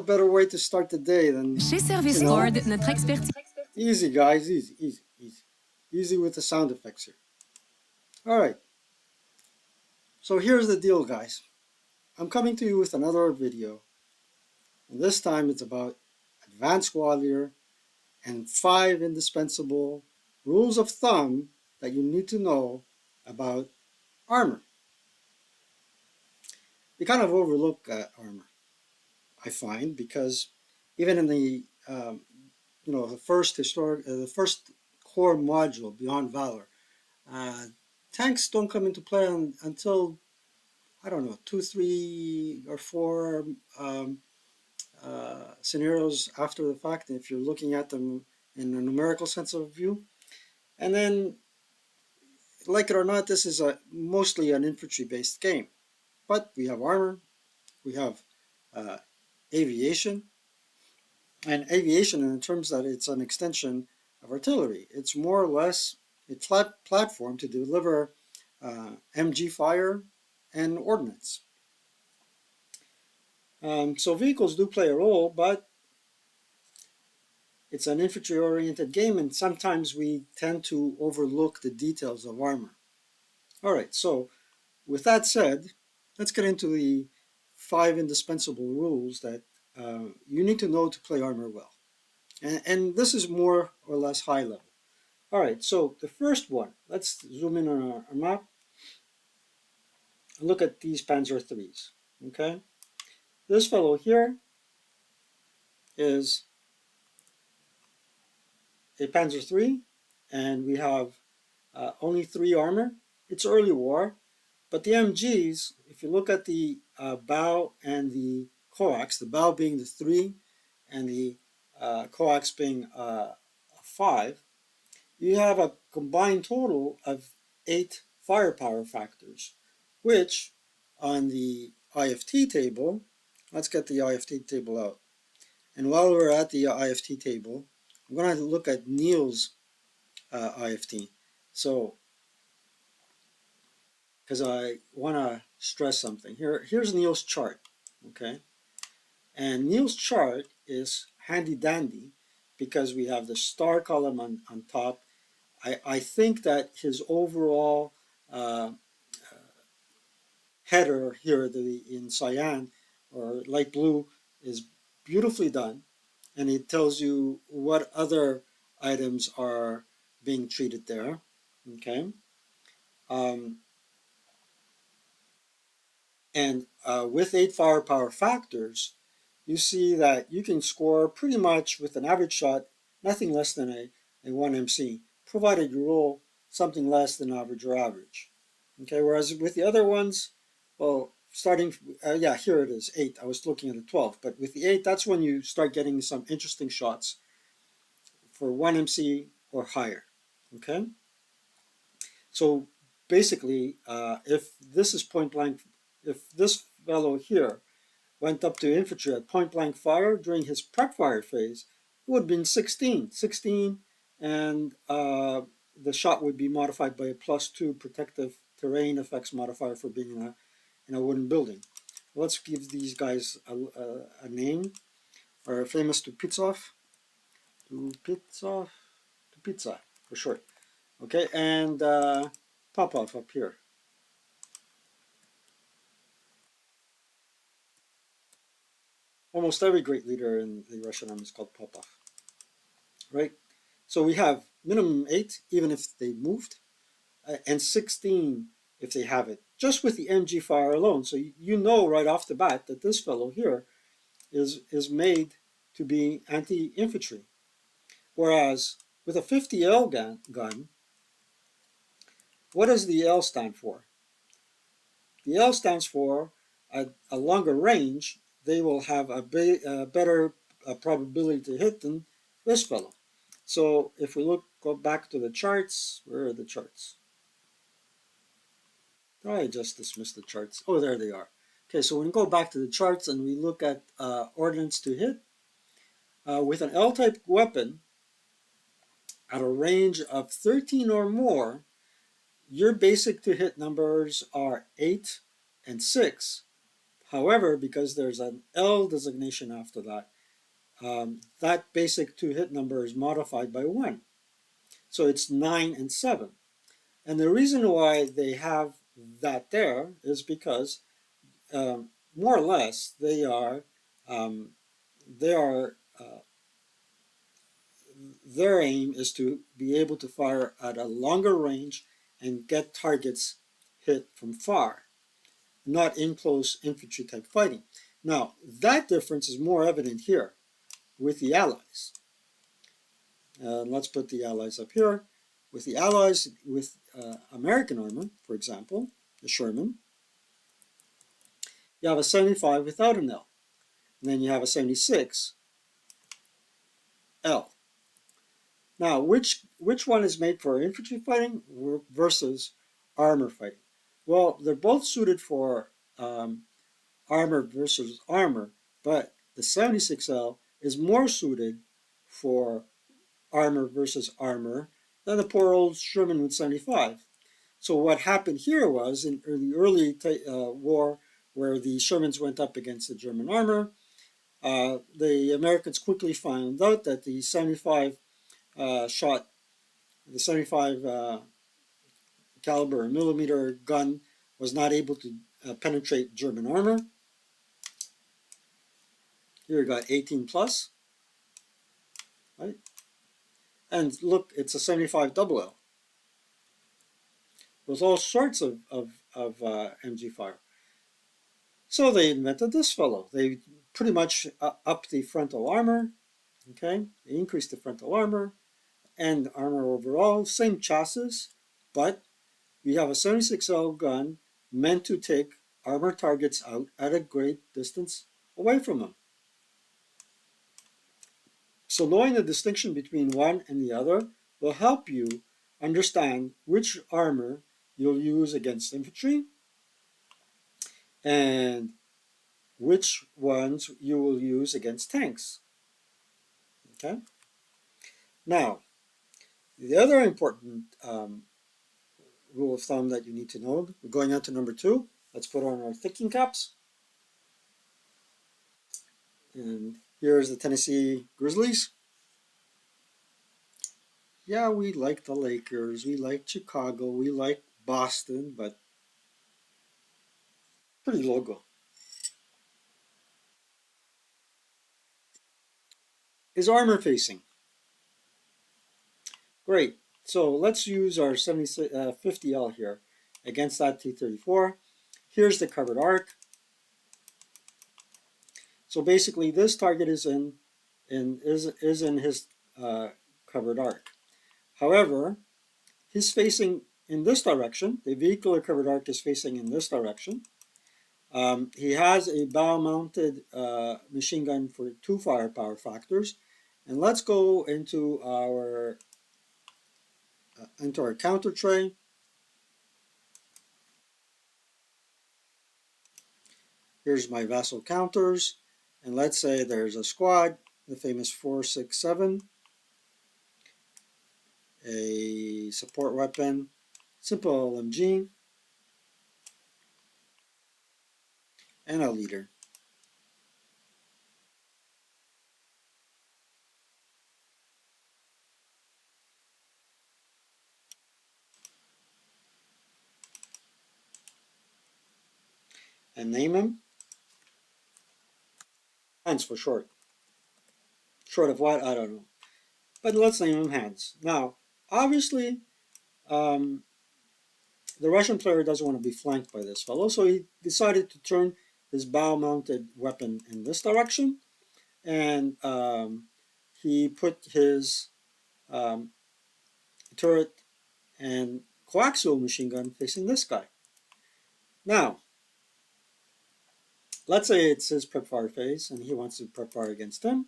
better way to start the day than, Chez Service Ford, notre expertise. Easy, guys, easy, easy, easy. Easy with the sound effects here. All right. So here's the deal, guys. I'm coming to you with another video. And this time it's about advanced warrior and 5 indispensable rules of thumb that you need to know about armor. We kind of overlook armor, I find, because even in the the first core module, Beyond Valor, tanks don't come into play until, I don't know, 2, 3, or 4 scenarios after the fact, if you're looking at them in a numerical sense of view. And then, like it or not, this is mostly an infantry-based game. But we have armor, we have aviation, and aviation in terms that it's an extension of artillery. It's more or less a platform to deliver MG fire and ordnance. So vehicles do play a role, but it's an infantry-oriented game, and sometimes we tend to overlook the details of armor. All right, so with that said, let's get into the 5 indispensable rules that you need to know to play armor well. And this is more or less high level. All right, so the first one, let's zoom in on our map and look at these Panzer IIIs, okay? This fellow here is a Panzer III, and we have only 3 armor. It's early war, but the MGs, if you look at the bow and the coax, the bow being the 3 and the coax being a 5, you have a combined total of 8 firepower factors, which on the IFT table, let's get the IFT table out. And while we're at the IFT table, I'm going to look at Neil's IFT. So, because I want to stress something. Here's Neil's chart, okay? And Neil's chart is handy dandy because we have the star column on top. I think that his overall header here in cyan or light blue is beautifully done, and it tells you what other items are being treated there, okay? And with 8 firepower factors, you see that you can score pretty much with an average shot nothing less than a 1 MC, provided you roll something less than average or average. Okay, whereas with the other ones, well, starting, yeah, here it is, 8. I was looking at a 12, but with the 8, that's when you start getting some interesting shots for 1 MC or higher, okay? So basically, if this is point blank, if this fellow here went up to infantry at point blank fire during his prep fire phase, it would have been 16, and the shot would be modified by a +2 protective terrain effects modifier for being in a wooden building. Let's give these guys a name. Are famous Tupitsov, Tupitsa for short. Okay, and Popov up here. Almost every great leader in the Russian army is called Popov, right? So we have minimum 8, even if they moved, and 16 if they have it, just with the MG fire alone. So you know right off the bat that this fellow here is made to be anti-infantry. Whereas with a 50L gun, what does the L stand for? The L stands for a longer range. They will have a better probability to hit than this fellow. So if we go back to the charts, where are the charts? I just dismissed the charts. Oh, there they are. Okay, so when we go back to the charts and we look at ordnance to hit, with an L-type weapon at a range of 13 or more, your basic to hit numbers are 8 and 6. However, because there's an L designation after that, that basic two-hit number is modified by 1. So it's 9 and 7. And the reason why they have that there is because more or less um, they are their aim is to be able to fire at a longer range and get targets hit from far, not in close infantry type fighting. Now, that difference is more evident here with the Allies. Let's put the Allies up here. With the Allies, with American armor, for example, the Sherman, you have a 75 without an L. And then you have a 76 L. Now, which one is made for infantry fighting versus armor fighting? Well, they're both suited for armor versus armor, but the 76L is more suited for armor versus armor than the poor old Sherman with 75. So what happened here was in the early war, where the Shermans went up against the German armor, the Americans quickly found out that the 75 caliber millimeter gun was not able to penetrate German armor. Here we got 18 plus, right? And look, it's a 75 double L with all sorts of MG fire. So they invented this fellow. They pretty much upped the frontal armor, okay? They increased the frontal armor and armor overall, same chassis, but we have a 76L gun meant to take armor targets out at a great distance away from them. So knowing the distinction between one and the other will help you understand which armor you'll use against infantry and which ones you will use against tanks. Okay. Now, the other important rule of thumb that you need to know, we're going on to number 2. Let's put on our thinking caps. And here's the Tennessee Grizzlies. Yeah, we like the Lakers, we like Chicago, we like Boston, but pretty logo. Is armor facing? Great. So let's use our 50L here against that T-34. Here's the covered arc. So basically, this target is in his covered arc. However, he's facing in this direction. The vehicular covered arc is facing in this direction. He has a bow-mounted machine gun for 2 firepower factors. And let's go into our counter tray. Here's my vessel counters. And let's say there's a squad, the famous 467, a support weapon, simple LMG, and a leader. And name him Hans for short. Short of what? I don't know. But let's name him Hans. Now, obviously, the Russian player doesn't want to be flanked by this fellow, so he decided to turn his bow-mounted weapon in this direction, and he put his turret and coaxial machine gun facing this guy. Now, let's say it's his prep fire phase, and he wants to prep fire against him.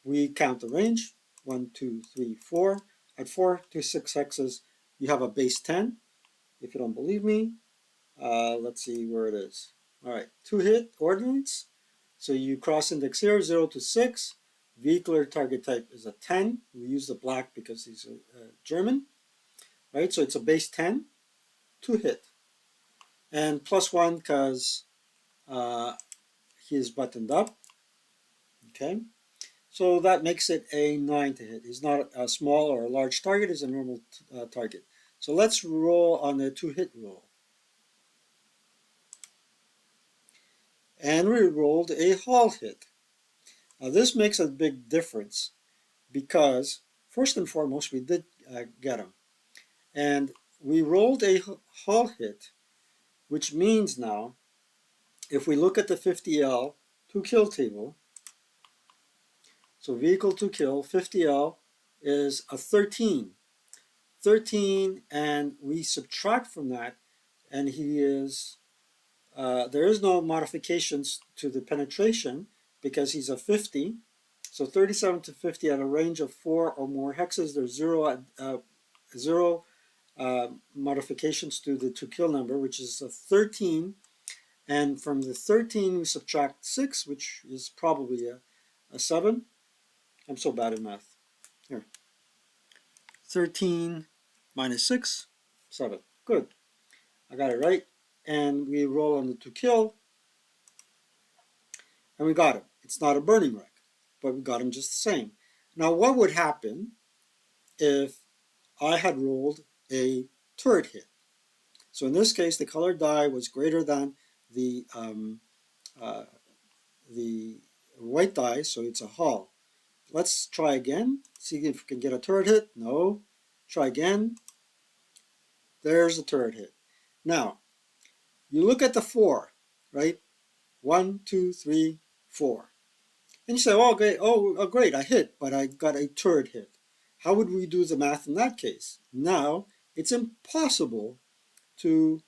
We count the range, 1, 2, 3, 4. At 4 to 6 hexes, you have a base 10. If you don't believe me, let's see where it is. All right, 2 hit ordnance. So you cross index here, 0 to 6. Vehicular target type is a 10. We use the black because he's a German, right? So it's a base 10, 2 hit. and +1 because he is buttoned up. Okay, so that makes it a 9 to hit. He's not a small or a large target, he's a normal target. So let's roll on the 2-hit roll. And we rolled a hull hit. Now this makes a big difference because first and foremost we did get him. And we rolled a hull hit, which means now if we look at the 50L to kill table, so vehicle to kill, 50L is a 13. 13, and we subtract from that, and he is, there is no modifications to the penetration because he's a 50. So 37 to 50 at a range of 4 or more hexes, there's zero modifications to the to kill number, which is a 13. And from the 13, we subtract 6, which is probably a 7. I'm so bad at math. Here. 13 minus 6, 7. Good. I got it right. And we roll on the to kill. And we got him. It's not a burning wreck, but we got him just the same. Now, what would happen if I had rolled a turret hit? So in this case, the colored die was greater than the white die, so it's a hull. Let's try again, see if we can get a turret hit. No. Try again. There's a turret hit. Now, you look at the 4, right? 1, 2, 3, 4. And you say, oh, great, great, I hit, but I got a turret hit. How would we do the math in that case? Now, it's impossible to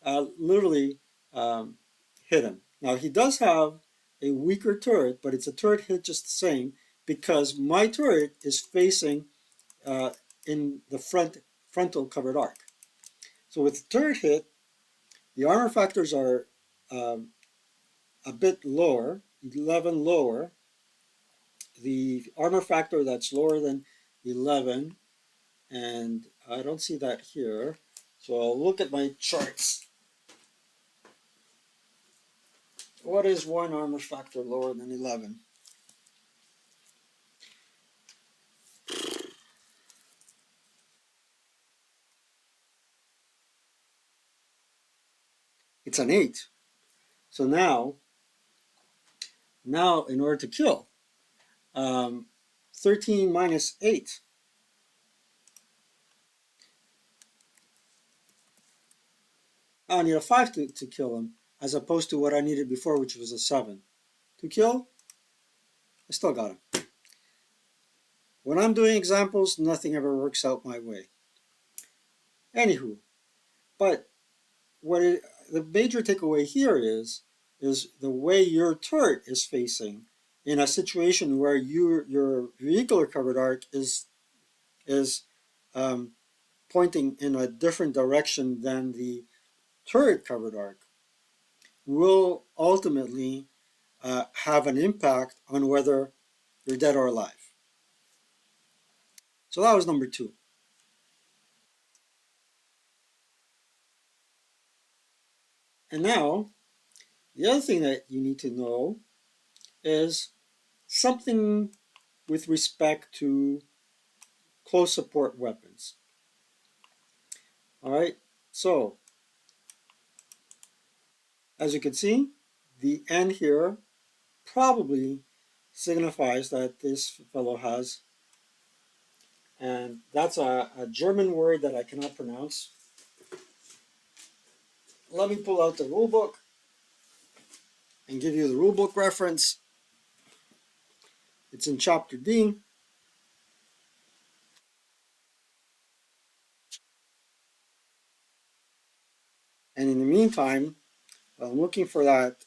literally hit him. Now, he does have a weaker turret, but it's a turret hit just the same because my turret is facing in the frontal covered arc. So with the turret hit, the armor factors are a bit lower, 11 lower. The armor factor that's lower than 11, and I don't see that here, so I'll look at my charts. What is one armor factor lower than 11? It's an 8. So now in order to kill, 13 minus 8. I need a 5 to kill him, as opposed to what I needed before, which was a 7. To kill, I still got him. When I'm doing examples, nothing ever works out my way. Anywho, but the major takeaway here is the way your turret is facing in a situation where your vehicular covered arc is pointing in a different direction than the turret covered arc will ultimately have an impact on whether you're dead or alive. So that was number 2. And now, the other thing that you need to know is something with respect to close support weapons. All right, so as you can see, the N here probably signifies that this fellow has, and that's a German word that I cannot pronounce. Let me pull out the rule book and give you the rule book reference. It's in chapter D. And in the meantime, while I'm looking for that,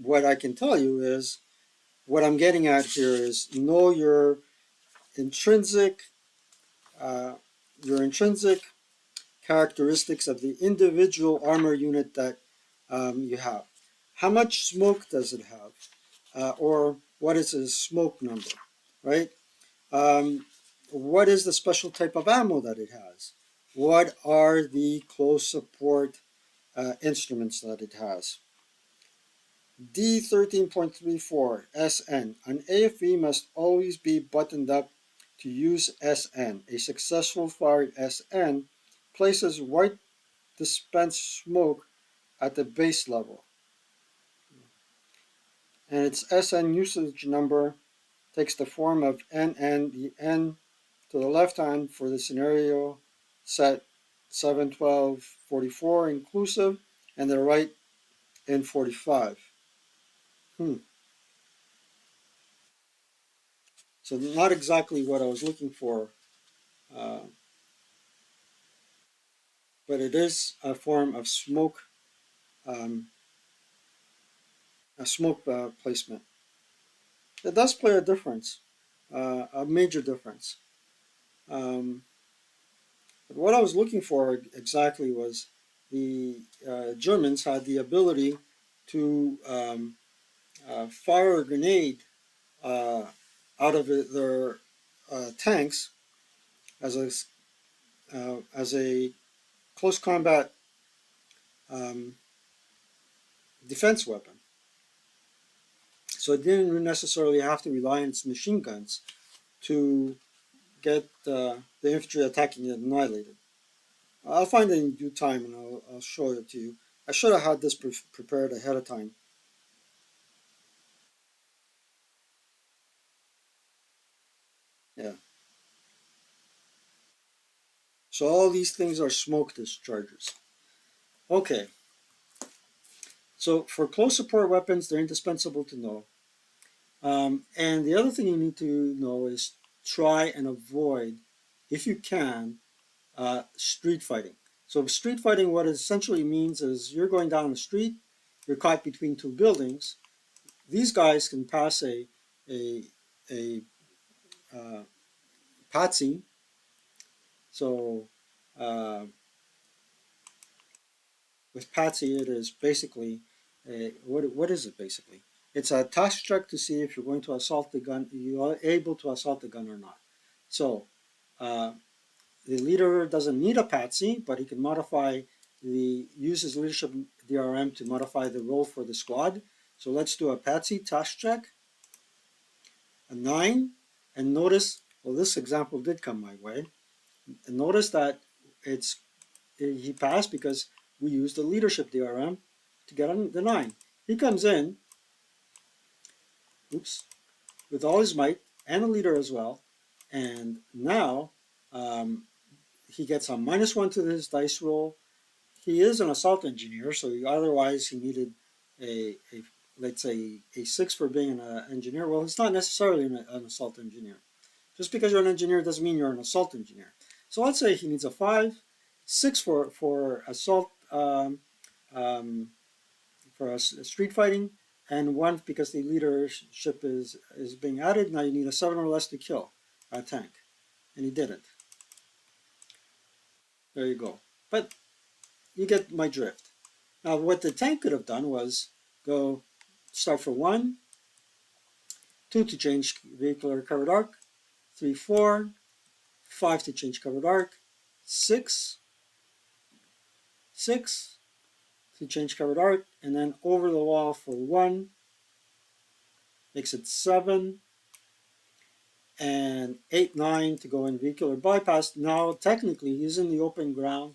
what I can tell you is what I'm getting at here is know your intrinsic characteristics of the individual armor unit that you have. How much smoke does it have? Or what is its smoke number, right? What is the special type of ammo that it has? What are the close support instruments that it has. D13.34 SN. An AFV must always be buttoned up to use SN. A successful fired SN places white dispensed smoke at the base level. And its SN usage number takes the form of NN, the N to the left hand for the scenario set 71244 inclusive, and the right in 45. So not exactly what I was looking for, uh, but it is a form of smoke, um, a smoke placement. It does play a difference, a major difference. But what I was looking for exactly was the Germans had the ability to fire a grenade uh, out of their tanks as a close combat um, defense weapon. So it didn't necessarily have to rely on its machine guns to get the infantry attacking it annihilated. I'll find it in due time and I'll show it to you. I should have had this prepared ahead of time. Yeah. So all these things are smoke dischargers. Okay. So for close support weapons, they're indispensable to know. And the other thing you need to know is try and avoid, if you can, street fighting. So street fighting, what it essentially means is you're going down the street, you're caught between two buildings. These guys can pass a, a patsy. So uh, with patsy, it is basically what is it basically? It's a task check to see if you're going to assault the gun. You are able to assault the gun or not. So uh, the leader doesn't need a patsy, but he can use his leadership DRM to modify the role for the squad. So let's do a patsy task check, a 9, and notice, well, this example did come my way. And notice that he passed because we used the leadership DRM to get on the 9. He comes in, oops, with all his might, and the leader as well, and now um, he gets a -1 to his dice roll. He is an assault engineer, so otherwise he needed a let's say a 6 for being an engineer. Well, he's not necessarily an assault engineer. Just because you're an engineer doesn't mean you're an assault engineer. So let's say he needs a 5, 6 for assault, for street fighting, and 1 because the leadership is being added. Now you need a 7 or less to kill a tank, and he didn't. There you go. But you get my drift. Now what the tank could have done was go start for 1, 2 to change vehicular covered arc, 3, 4, 5 to change covered arc, 6, 6 to change covered arc, and then over the wall for 1, makes it 7, and 8, 9 to go in vehicular bypass. Now technically he's in the open ground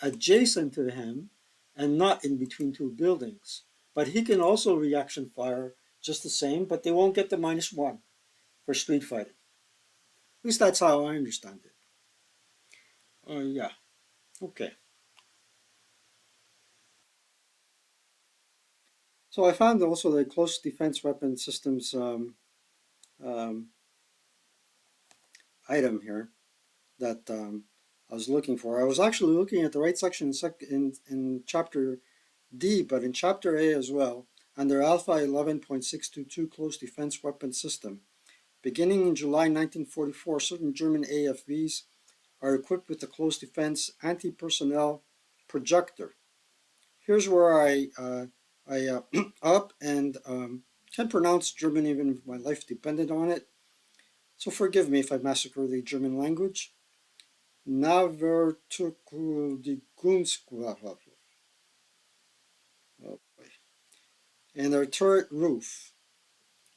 adjacent to him and not in between two buildings. But he can also reaction fire just the same, but they won't get the -1 for street fighting. At least that's how I understand it. Yeah, okay. So I found also the close defense weapon systems um, item here that I was looking for. I was actually looking at the right section in chapter D, but in chapter A as well, under Alpha 11.622 Close Defense Weapon System. Beginning in July 1944, certain German AFVs are equipped with the close defense anti-personnel projector. Here's where I up and can pronounce German even if my life depended on it. So forgive me if I massacre the German language. Navertuku die Kunst. and their turret roof.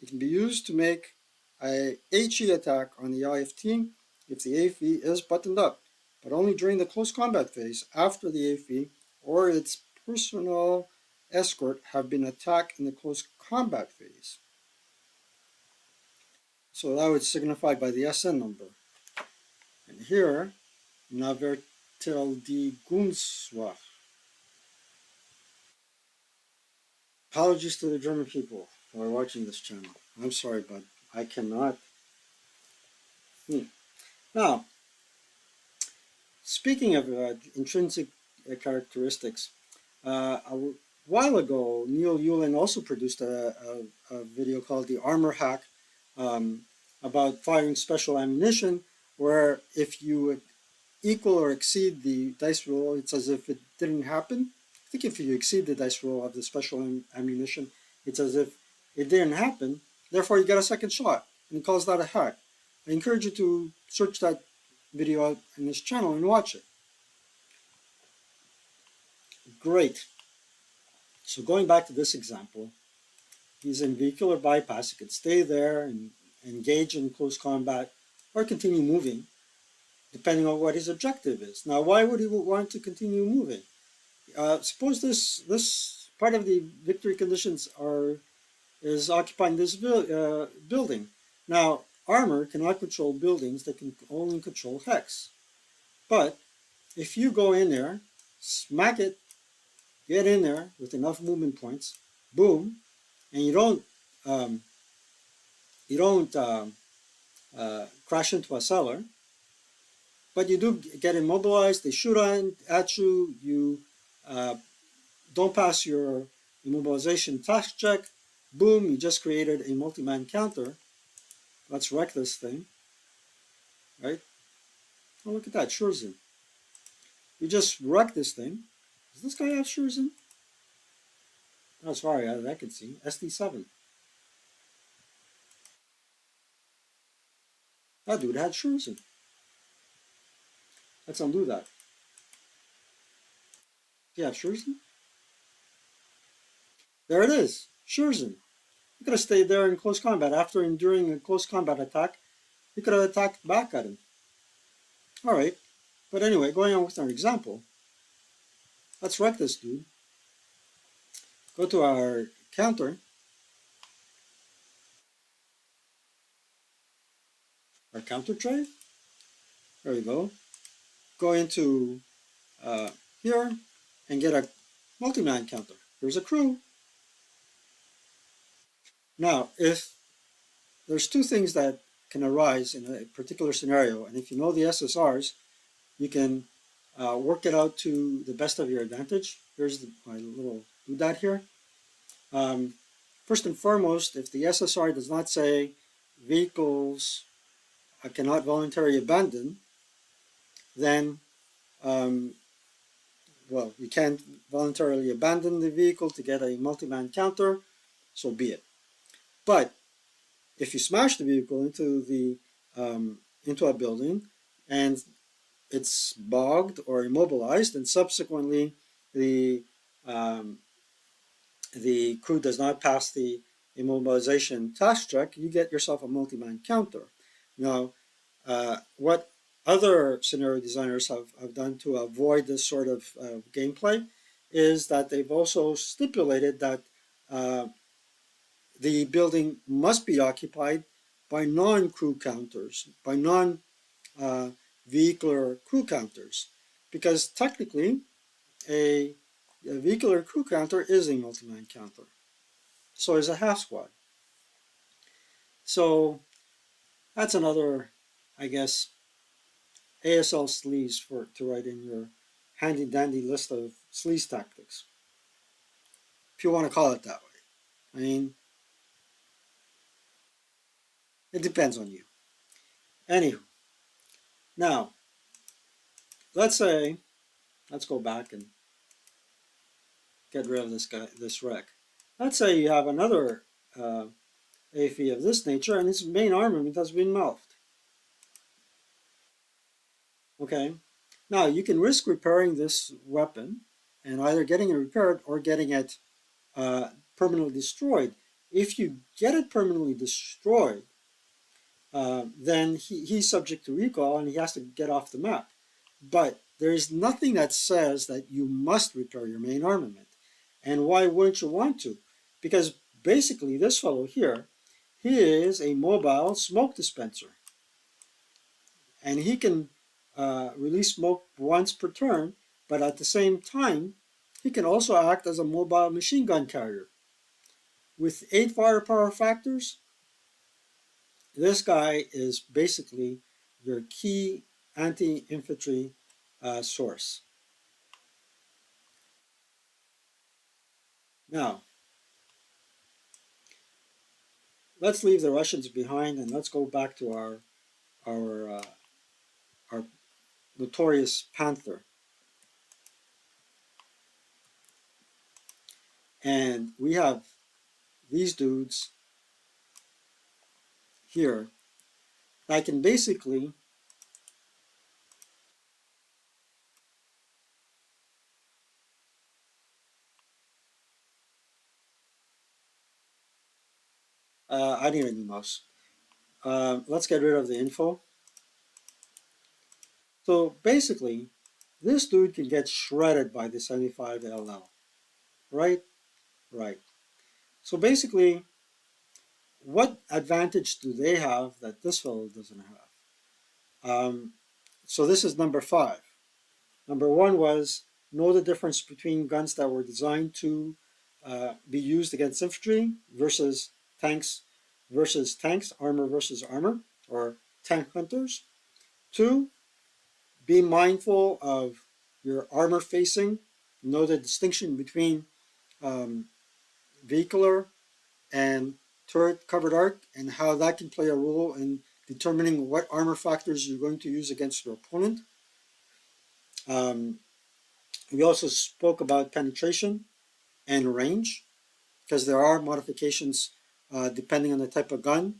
It can be used to make a HE attack on the IFT if the AFE is buttoned up, but only during the close combat phase after the AFE or its personal escort have been attacked in the close combat phase. So that would signify by the SN number. And here, Navertel die Gunswacht. Apologies to the German people who are watching this channel. I'm sorry, but I cannot. Now, speaking of intrinsic characteristics, a while ago, Neil Yulin also produced a video called The Armor Hack about firing special ammunition, where if you equal or exceed the dice roll, it's as if it didn't happen. I think if you exceed the dice roll of the special ammunition, it's as if it didn't happen. Therefore, you get a second shot, and he calls that a hack. I encourage you to search that video out in this channel and watch it. Great. So going back to this example, he's in vehicular bypass. He could stay there and engage in close combat or continue moving, depending on what his objective is. Now, why would he want to continue moving? Suppose this part of the victory conditions is occupying this building. Now, armor cannot control buildings; they can only control hex. But if you go in there, smack it, get in there with enough movement points, boom, and you don't crash into a cellar, but you do get immobilized. They shoot at you. You don't pass your immobilization task check. Boom! You just created a multi-man counter. Let's wreck this thing, right? Oh, look at that, Shurzen. You just wreck this thing. Does this guy have Shurzen? Oh, sorry, I can see. SD7. That dude had Shurzen. Let's undo that. Do you have Shurzen? There it is, Shurzen. You could have stayed there in close combat. After enduring a close combat attack, you could have attacked back at him. All right, but anyway, going on with our example, let's wreck this dude. Go to our counter, our counter tray. There we go. Go into here and get a multi-man counter. There's a crew. Now, if there's two things that can arise in a particular scenario, and if you know the SSRs, you can work it out to the best of your advantage. Here's my little doodad here. First and foremost, if the SSR does not say vehicles cannot voluntarily abandon, then well, you can't voluntarily abandon the vehicle to get a multi-man counter, so be it. But if you smash the vehicle into a building and it's bogged or immobilized, and subsequently the crew does not pass the immobilization task check, you get yourself a multi-man counter. Now, what other scenario designers have done to avoid this sort of gameplay is that they've also stipulated that the building must be occupied by non-crew counters, by non-vehicular crew counters, because technically a vehicular crew counter is a multi-man counter. So is a half squad. So that's another, I guess, ASL sleaze to write in your handy dandy list of sleaze tactics, if you want to call it that way. I mean, it depends on you. Anywho, now let's go back and get rid of this wreck. Let's say you have another AFE of this nature, and its main armament has been mouthed. Okay, now you can risk repairing this weapon and either getting it repaired or getting it permanently destroyed. If you get it permanently destroyed, then he's subject to recall and he has to get off the map. But there is nothing that says that you must repair your main armament. And why wouldn't you want to? Because basically this fellow here, he is a mobile smoke dispenser. And he can release smoke once per turn, but at the same time, he can also act as a mobile machine gun carrier. With 8 firepower factors, this guy is basically your key anti-infantry source. Now, let's leave the Russians behind and let's go back to our notorious Panther. And we have these dudes here that can basically I need a new mouse. Let's get rid of the info. So basically, this dude can get shredded by the 75 LL, right? Right. So basically, what advantage do they have that this fellow doesn't have? So this is number 5. Number 1 was know the difference between guns that were designed to be used against infantry versus tanks, armor versus armor, or tank hunters. 2, be mindful of your armor facing. Know the distinction between um, vehicular and turret covered arc and how that can play a role in determining what armor factors you're going to use against your opponent. We also spoke about penetration and range because there are modifications depending on the type of gun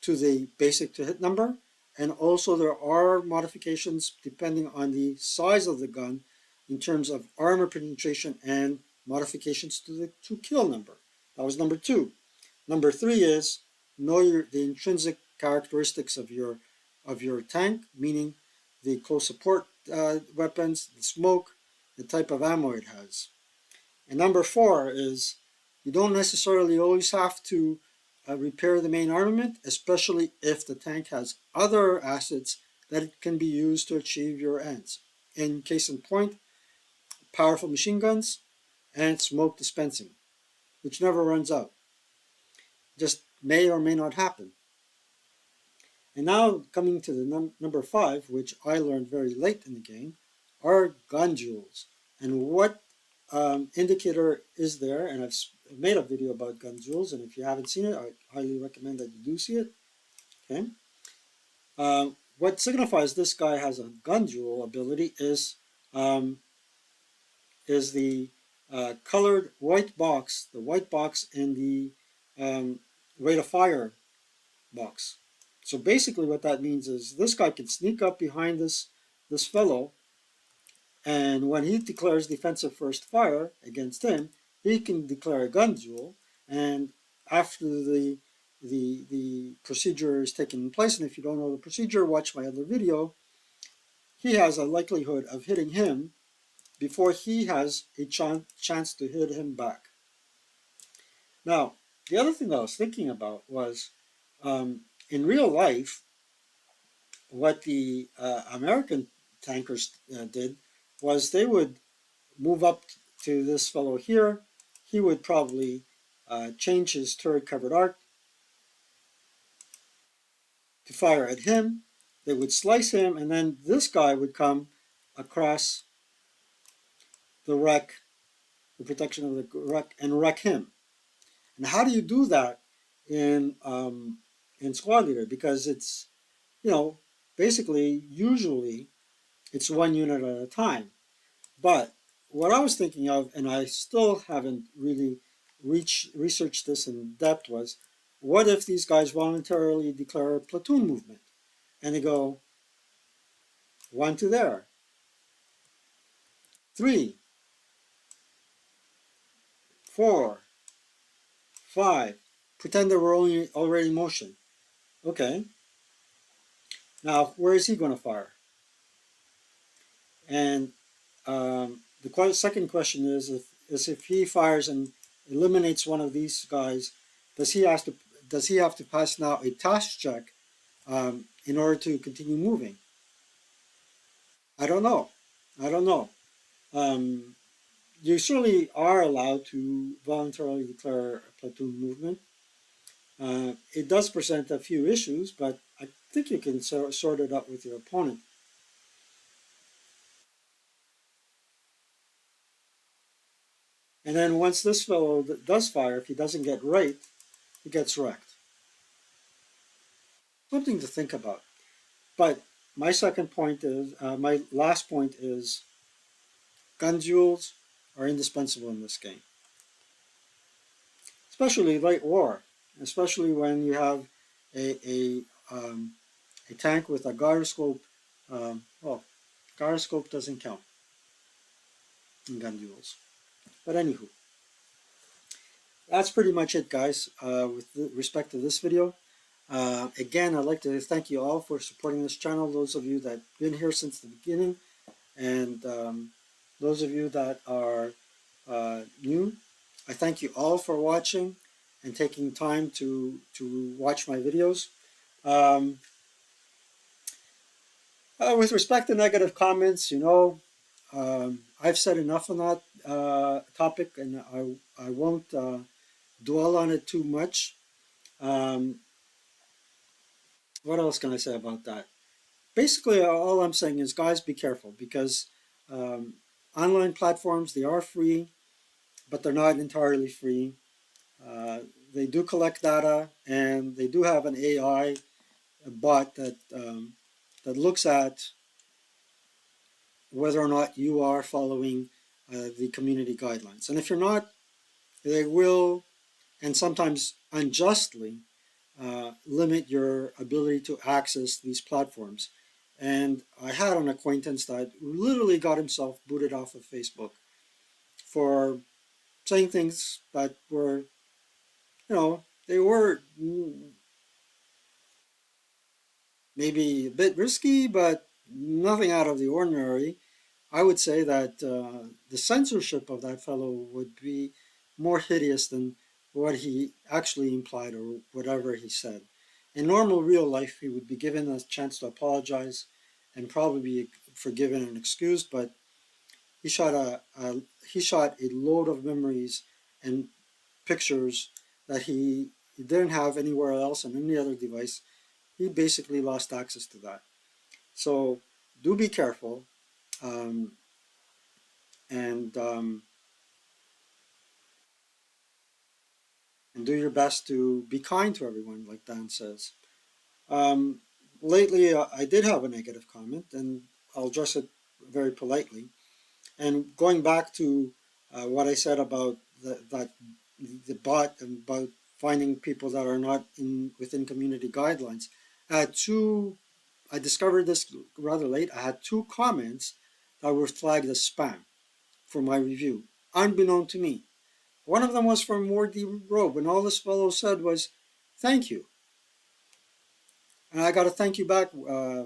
to the basic to hit number. And also there are modifications depending on the size of the gun in terms of armor penetration and modifications to the to kill number. That was number 2. Number 3 is know the intrinsic characteristics of your tank, meaning the close support weapons, the smoke, the type of ammo it has. And number 4 is you don't necessarily always have to repair the main armament, especially if the tank has other assets that can be used to achieve your ends. In case in point, powerful machine guns and smoke dispensing, which never runs out. Just may or may not happen. And now coming to the number 5, which I learned very late in the game, are gun duels. And what indicator is there, and I've made a video about gun duels, and if you haven't seen it, I highly recommend that you do see it. Okay. What signifies this guy has a gun duel ability is the colored white box, the white box in the rate of fire box. So basically what that means is this guy can sneak up behind this fellow, and when he declares defensive first fire against him, he can declare a gun duel, and after the procedure is taken place, and if you don't know the procedure, watch my other video, he has a likelihood of hitting him before he has a chance to hit him back. Now, the other thing that I was thinking about was in real life, what the American tankers did was they would move up to this fellow here. He would probably change his turret covered arc to fire at him. They would slice him, and then this guy would come across the wreck, the protection of the wreck, and wreck him. And how do you do that in squad leader? Because it's, basically, usually it's one unit at a time. But what I was thinking of, and I still haven't really researched this in depth, was what if these guys voluntarily declare a platoon movement? And they go 1 to there, 3, 4, 5. Pretend they were already in motion. Okay. Now, where is he going to fire? And the second question is if he fires and eliminates one of these guys, does he have to pass now a task check in order to continue moving? I don't know. I don't know. Um, you certainly are allowed to voluntarily declare a platoon movement. It does present a few issues, but I think you can sort it out with your opponent. And then once this fellow does fire, if he doesn't get right, he gets wrecked. Something to think about. But my last point is gun duels are indispensable in this game, especially light war, especially when you have a a tank with a gyroscope. Well, gyroscope doesn't count in gun duels. But anywho, that's pretty much it, guys, with respect to this video. Again, I'd like to thank you all for supporting this channel, those of you that have been here since the beginning, and those of you that are new. I thank you all for watching and taking time to watch my videos. Um, with respect to negative comments, I've said enough on that topic, and I won't dwell on it too much. Um, what else can I say about that? Basically, all I'm saying is, guys, be careful because um, online platforms, they are free, but they're not entirely free. Uh, they do collect data, and they do have an AI bot that looks at whether or not you are following the community guidelines. And if you're not, they will, and sometimes unjustly, limit your ability to access these platforms. And I had an acquaintance that literally got himself booted off of Facebook for saying things that were, they were maybe a bit risky, but nothing out of the ordinary. I would say that the censorship of that fellow would be more hideous than what he actually implied or whatever he said. In normal real life, he would be given a chance to apologize and probably be forgiven and excused, but he shot a load of memories and pictures that he didn't have anywhere else on any other device. He basically lost access to that. So do be careful. Um, and and do your best to be kind to everyone, like Dan says. Um, lately, I did have a negative comment, and I'll address it very politely. And going back to what I said about the bot and about finding people that are not within community guidelines, I had two. I discovered this rather late. I had two comments that were flagged as spam for my review, unbeknown to me. One of them was from Wardy Robe, and all this fellow said was, "Thank you." And I got to thank you back, uh,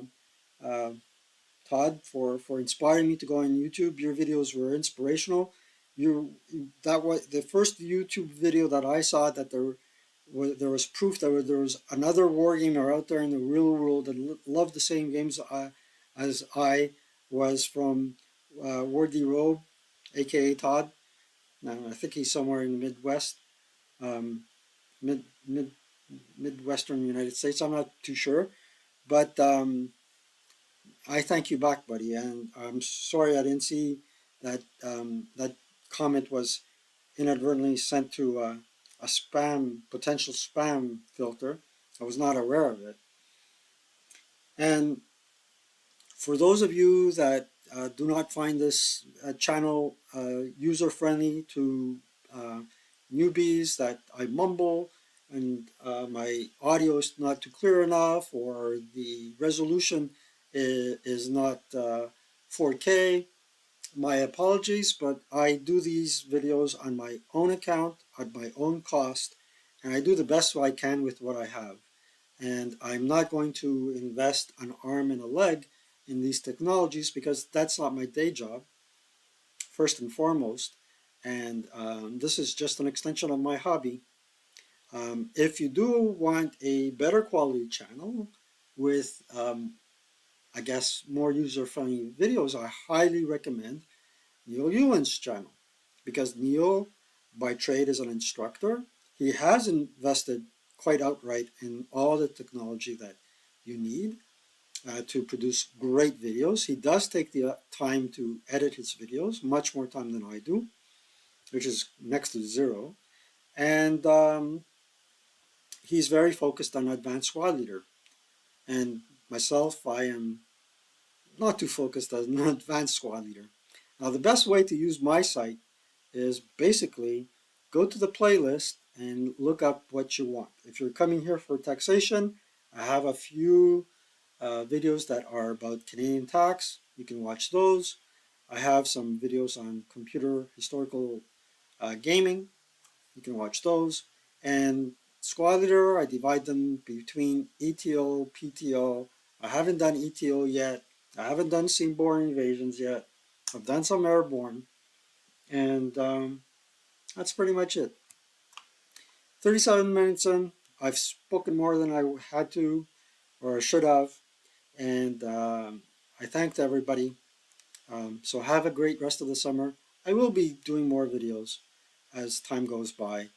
Todd, for inspiring me to go on YouTube. Your videos were inspirational. That was the first YouTube video that I saw that there was proof that there was another war gamer out there in the real world that loved the same games as I was from Wardy Robe, aka Todd. Now, I think he's somewhere in the Midwest. Um, mid mid Midwestern United States. I'm not too sure, but I thank you back, buddy. And I'm sorry I didn't see that that comment was inadvertently sent to a potential spam filter. I was not aware of it. And for those of you that do not find this channel user friendly to uh, newbies, that I mumble and my audio is not too clear enough, or the resolution is not 4K, my apologies, but I do these videos on my own account, at my own cost, and I do the best I can with what I have. And I'm not going to invest an arm and a leg in these technologies because that's not my day job, first and foremost. And this is just an extension of my hobby. If you do want a better quality channel with, I guess, more user-friendly videos, I highly recommend Neil Ewan's channel because Neil, by trade, is an instructor. He has invested quite outright in all the technology that you need to produce great videos. He does take the time to edit his videos, much more time than I do, which is next to zero. And he's very focused on advanced squad leader. And myself, I am not too focused as an advanced squad leader. Now, the best way to use my site is basically go to the playlist and look up what you want. If you're coming here for taxation, I have a few videos that are about Canadian tax. You can watch those. I have some videos on computer historical gaming. You can watch those. And squad leader, I divide them between ETO, PTO. I haven't done ETO yet. I haven't done seaborne invasions yet. I've done some airborne. And that's pretty much it. 37 minutes in. I've spoken more than I had to or should have. And I thanked everybody. So have a great rest of the summer. I will be doing more videos as time goes by.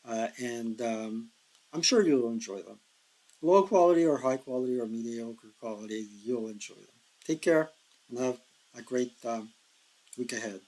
And I'm sure you'll enjoy them. Low quality or high quality or mediocre quality, you'll enjoy them. Take care and have a great week ahead.